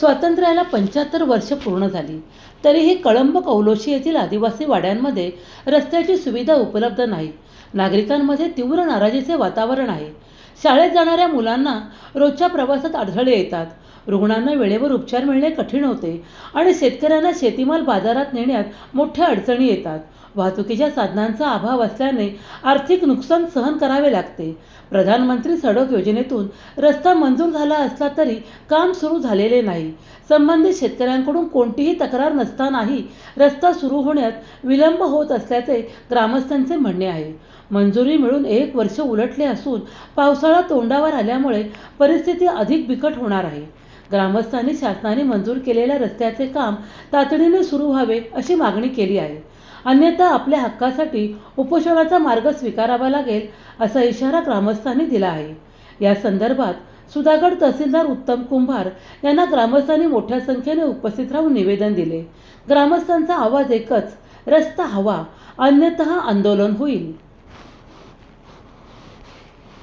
स्वातंत्र्याला 75 वर्ष पूर्ण झाली, तरीही कळंब कौलोशी येथील आदिवासी वाड्यांमध्ये रस्त्याची सुविधा उपलब्ध नाही. नागरिकांमध्ये तीव्र नाराजीचे वातावरण आहे. शाळेत जाणाऱ्या मुलांना रोजच्या प्रवासात अडथळे येतात. रुग्णांना वेळेवर उपचार मिळणे कठीण होते आणि शेतकऱ्यांना शेतीमाल बाजारात नेण्यात मोठ्या अडचणी येतात. वाहतुकीच्या साधनांचा अभाव असल्याने आर्थिक नुकसान सहन करावे लागते. प्रधानमंत्री सडक योजनेतून रस्ता मंजूर झाला असला तरी काम सुरू झालेले नाही. संबंधित शेतकऱ्यांकडून कोणतीही तक्रार नसतानाही रस्ता सुरू होण्यात विलंब होत असल्याचे ग्रामस्थांचे म्हणणे आहे. मंजुरी मिळून 1 वर्ष उलटले असून पावसाळा तोंडावर आल्यामुळे परिस्थिती अधिक बिकट होणार आहे. ग्रामस्थांनी शासनाने मंजूर केलेल्या रस्त्याचे काम तातडीने सुरू व्हावे अशी मागणी केली आहे. अन्यथा आपल्या हक्कासाठी उपोषणाचा मार्ग स्वीकारावा लागेल असा इशारा ग्रामस्थांनी दिला आहे. या संदर्भात सुधागड तहसीलदार उत्तम कुंभार यांना ग्रामस्थांनी मोठ्या संख्येने उपस्थित राहून निवेदन दिले. ग्रामस्थांचा आवाज एकच, रस्ता हवा, अन्यथा आंदोलन होईल.